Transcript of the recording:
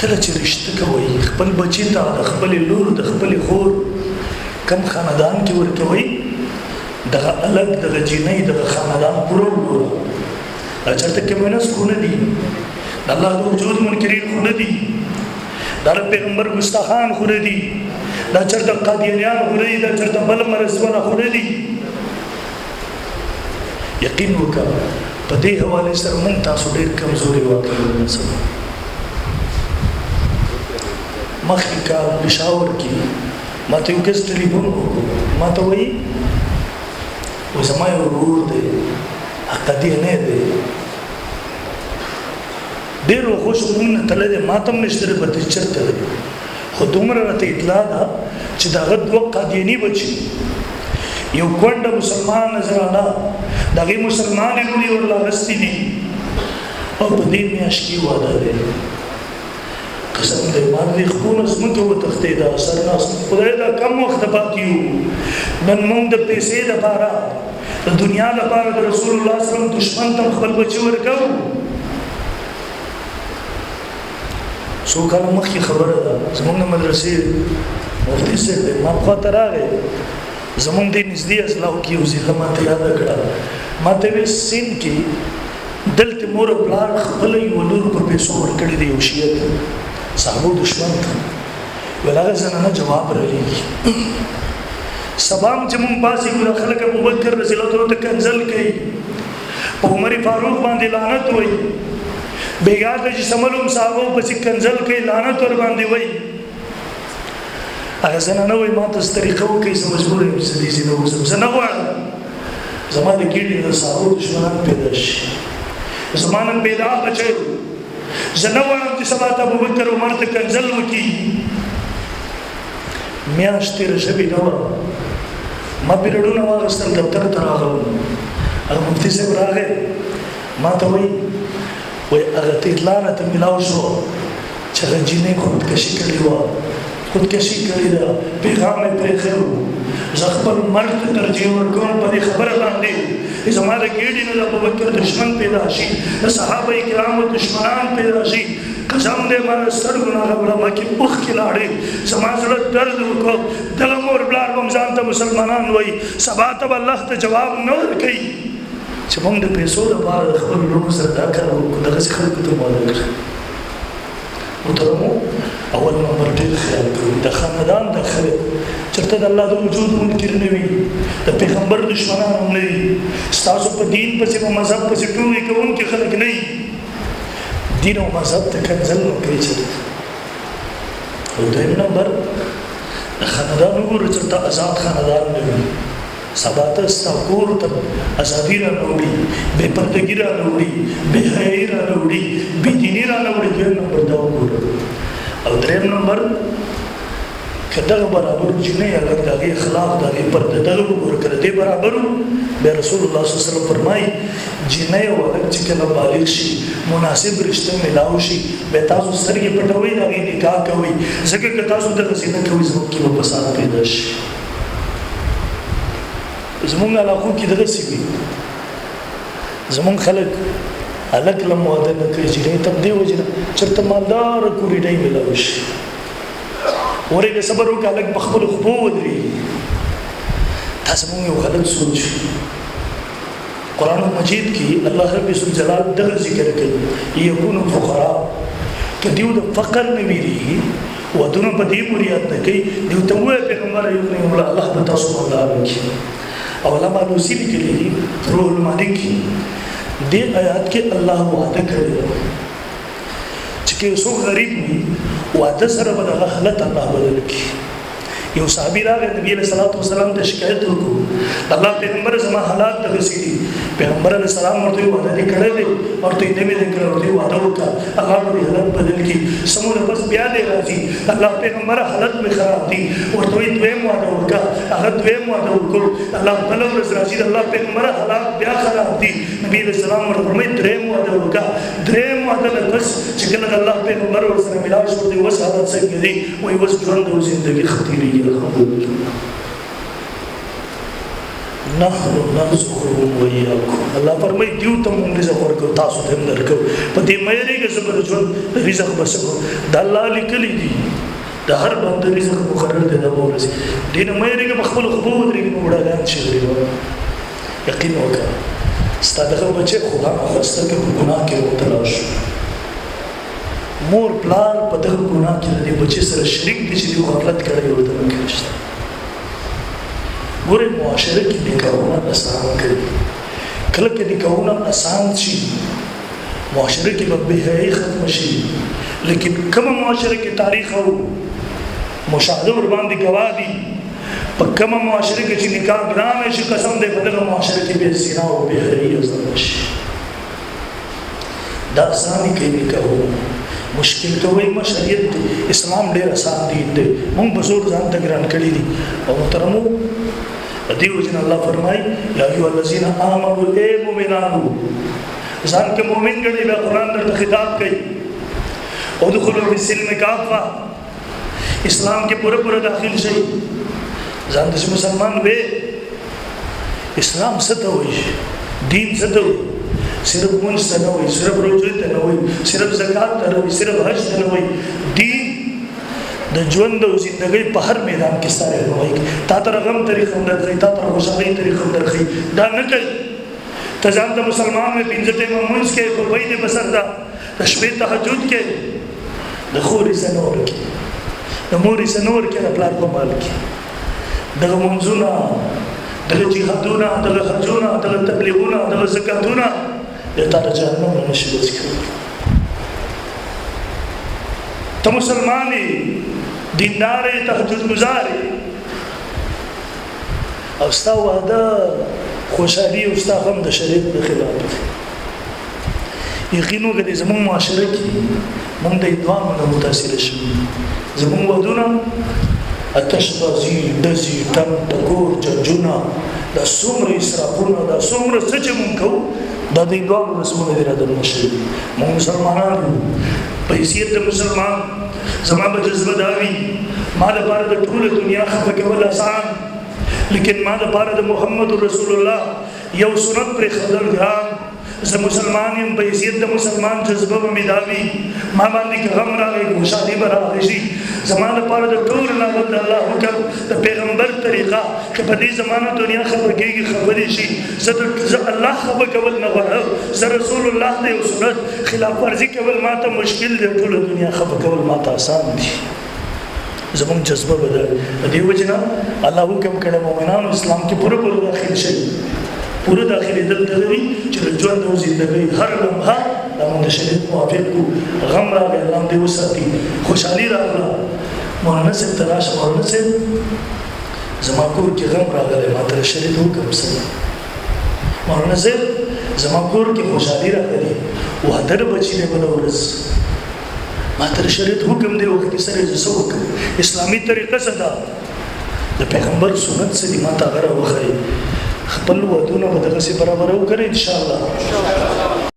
کله چې رشته کوي خپل بچی ته د خپل لور د خپل خور کم خاندان کې ورکوي دغه الګ دغه جنۍ دغه خاندان پوره وګوره دا چېرته کمونست خو نه دي د الله د وجود منکرین خو نه دي دا د پیغمبر ګستاخان خو نه دي دا چېرته قادیانیان خو نه دي دا چېرته بل مرزونه خو نه دي یقین وکړه په دې حوالې سره مونږ تاسو ډېر کمزوري واقعي ونسو مخکې کال پېښور کې ما ته یو کس ټلیفون وکړو ما ته وایي و زما یو ورور دی قادیانی دی ډېر خوش مونږ نه تللی دی ما ته هم نشته دی بده چېرته دی خو دومره راته اطلاع ده چې د هغه دوه قادیاني بچي یو کونډه مسلمان نظرانه د هغې مسلمانې لوڼې ورله اغوستې دي او په دې میاشت کې واده دی قسم دی ما دې خپونه ځمکې وتښتېده سرناست خدای دا کم وخت پاتې یو نن موږ د پیسې دپاره د دنیا دپاره د رسول الله صلی الله علیه وسلم دشمن ته خپل بچي ورکوو څو کاله مخکې خبره ده زموږ د مدرسې مفتي صاحب دی ما خواته راغی زمونږ دې نږدې اصلاحو کې یو ضلع ماته یاده کړه ما ته ویل سیند کې دلته مور او پلار خپله یوه لور په پیسو ورکړې دی یو شیعه ته صحابو دشمن ته ویل هغه زنانه جواب رالیږي سبا هم چې مونږ پاسېږو دا خلک ابوبکر رضی الله عنه ته کنځل کوي په عمر فاروق باندې لعنت وایي بېګا ته چې سملوم صحابو پسې کنځل کوي لعنت ور باندې وایي هغه زنانه وایي ما ته څه طریقه وکړئ زه مجبور یم چې دې ځای نه ووځم زه نه غواړم زما د ګېډې د صحابو دشمنان پیدا شي زما نن پیدا بچی زه نه غواړم چې سبا ته ابوبکر عمر ته کنځل وکړي میاشت تېره شوې نه وه ما پیریډونه واخیستل دفتر ته راغلم هغه مفتي صاحب راغی ما ته وایي هغه ته اطلاع راته میلاو شو چې هغه جینۍ خودکشي کړې وه خودکشي کړې ده پیغام یې پرېښی و زه خپل مرګ ته ترجیح ورکوم په دې خبره باندې زما د ګېډې نه د ابوبکر دشمن پیدا شي د صحابه کرامو دشمنان پیدا شي قسم دی ما د سترګو نه خبره ما کې اوښکې لاړې زما زړه درد وکړو دغه مور پلار به هم ځان ته مسلمانان وایي سبا ته به الله ته جواب نه ورکوي چې موږ د پیسو دپاره د خپل وروڼو سره دا کار وکړو دغسې خلکو ته واده کړو محترمو اول نمبر ډېر خیال کوي د خاندان د خلک چېرته د الله د وجود منکر نه وي د پیغمبر دشمنان هم نه وي ستاسو په دین پسې په مذهب پسې ټوکې کوونکي خلک نه وي دین او مذهب ته کنځل نه کوي چېرته او دویم نمبر د خاندان وګوره چېرته آزاد خاندان نه وي سبا ته ستا کور ته ازادي رانه وړي بې پردګي رانه وړي بې حیایي رانه وړي بې دیني رانه وړي دویم نمبر دا وګوره او دریم نمبر که دغه برابر جنۍ هلک د هغې اخلاق د هغې پرده دغه وګوره که د دې برابر و بیا رسول الله صلی الله علیه وسلم فرمایي جنۍ او هلک چې کله بالغ شي مناسب رشته میلاو شي بیا تاسو سترګې پټوئ د هغې نکاح کوئ ځکه که تاسو دغسې نه کوئ زموږ کې به فساد پیدا شي زمونږ علاقو کې دغسې وي زمونږ خلک هلک له واده نه کوي جنۍ ته په دې وجې نه چېرته مالداره کوریډۍ میلاو شي ورېږه صبر وکړه هلک په خپلو خپو ودرېږي دا زمونږ یو غلط سوچ قرآن مجید کې الله رب الجلال دغه ذکر کوي یکون الفقراء که دیو د فقر نه ویرېږي ودونه په دې پورې یاد نه کوي دیو ته ووایه پیغمبر الله به تاسو مالدار وکړي او علامه لوسی لیکلي دي روح المانی کې دې آیات کې الله وعده کړی چې که څوک غریب وي واده سره به دغه حالت الله بدل کړي یو صحابي راغی نبي علیه الصلاۃ والسلام ته شکایت وکړو الله پیغمبر زما حالات دغسې دي پیغمبر علیه السلام ورته واده دې کړی دی ورته یې نه مې دی کړی ورته واده وکړه الله به دې حالت بدل کړي سمونه بس بیا دی راځي الله پیغمبر حالت مې خراب دي ورته وایي دویم واده وکړه هغه دویم واده وکړو الله بله ورځ راځي د الله پیغمبر حالات بیا خراب دي نبي علیه السلام ورته فرمایي دریم واده وکړه دریم واده نه بس چې کله د الله پیغمبر ورسره ملاو شو ورته اوس حالت څنګه دي وایي اوس ژوند او زندګي خطیرېږي نحن نرزقهم وإياكم الله فرمای دیو ته مونږ رزق ورکو تاسو ته هم درکو په دې مېری کې زبر ژوند رزق بسکو د الله لیکلي دي د هر بنده رزق مقرر دی د ورسې دین مېری کې خپل خبر درې وړاندې شي یقین وکړه ستاسو بچي خو هغه خسته کې ګناه کې مبتلا شو مور پلار په دغه ګناه کې د بچي سره شریک دي چې غفلت کړی و ته کېشته ګورې معاشره کې نکاحونه آسان کړي کله کې نکاحونه آسان شي معاشره کې به بېحیايي ختم شي لیکن کومه معاشره کې تاریخ او مشاهده ور باندې گواه دي په کومه معاشره کې چې نکاح ګران شي قسم دې په دغه معاشره کې به زنا او بېحیايي وزن شي دا آساني کې نکاحونه مشکل کوي شریعت اسلام ډېر آسان دي موږ په زور ځان ته ګران کړی دي او محترمو دیو جن الله فرمای یا ایها الذین آمنوا اے مومنانو ځان کې مومن ګڼي به قرآن درته خطاب کوي او دخلوا فی السلم کافه اسلام کې پوره داخل شي ځان د مسلمان وې اسلام څه ته وایي دین څه ته وایي صرف منځ ته نه وایي صرف روزه ته نه وایي صرف زکات ته نه وایي صرف حج ته نه وایي دین د ژوند او زندګۍ په هر میدان کې سره وایي تا ته غم طریقه درخې تا ته خوشالۍ طریقه درخې دا نه کوي ته ځان د مسلمان مې پنځه ټیمه منځ کې په وای دې بسر دا د شپې تهجد کې د خوري سنور کې د موري سنور کې د پلان په مال کې دغه منځونه دغه جهادونه دغه حجونه دغه تبلیغونه دغه زکاتونه د تا د جهنم نه نشي وځي ته مسلمان دیندار تهجد گزار او ستا وعده خوشحالي او ستا غم د شریعت په خلاف دی یقینو کې زموږ معاشره کې موږ د دوام نه متاثر شو زموږ ودونه اتشبازي دزي تم ټکور جنجونه د څومره اسرافونه د څومره څه چې موږ کوو دا د دوام رسمونه دي راځي موږ مسلمانان په حیثیت د مسلمان زما په جذبه داوي ما د پاره د ټول دنیا خفه کول آسان لیکن ما د پاره د محمد رسول الله یو سنت پر خدل ګران زه مسلمان یم په حیثیت د مسلمان جذبه مې داوي ما باندې غم راغی خوشالي به راغی شي زما د پاره د ټول نه د الله حکم د پیغمبر طریقه چې په دې زمانه دنیا خبر کېږي خبرې شي زه الله خبر کول نه غواړم زه رسول الله د یو سنت خلاف ورزي کول ماته مشکل دی ټول دنیا خبر کول ماته آسان دي زمون جذبه بدل دې وجنه الله حکم کړه مؤمنانو اسلام کې پوره داخل شي پوره داخلي دلته وي چې ژوند او زندګۍ هر لمحه د شریعت موافق غم راغی الله دې وساتي خوشحالي راغله مولانا صاحب تراشه مولانا صاحب زما کور کې غم راغلی ما ته شریعت حکم سره مولانا صاحب زما کور کې خوشحالي راغلی او هدر بچی نه بل ورځ ما ته شریعت حکم دی وخت سره زه وکم اسلامي طریقه صدا د پیغمبر سنت سره ما ته غره وخی خپل ودونه به دغه سي برابر وکړي ان شاء الله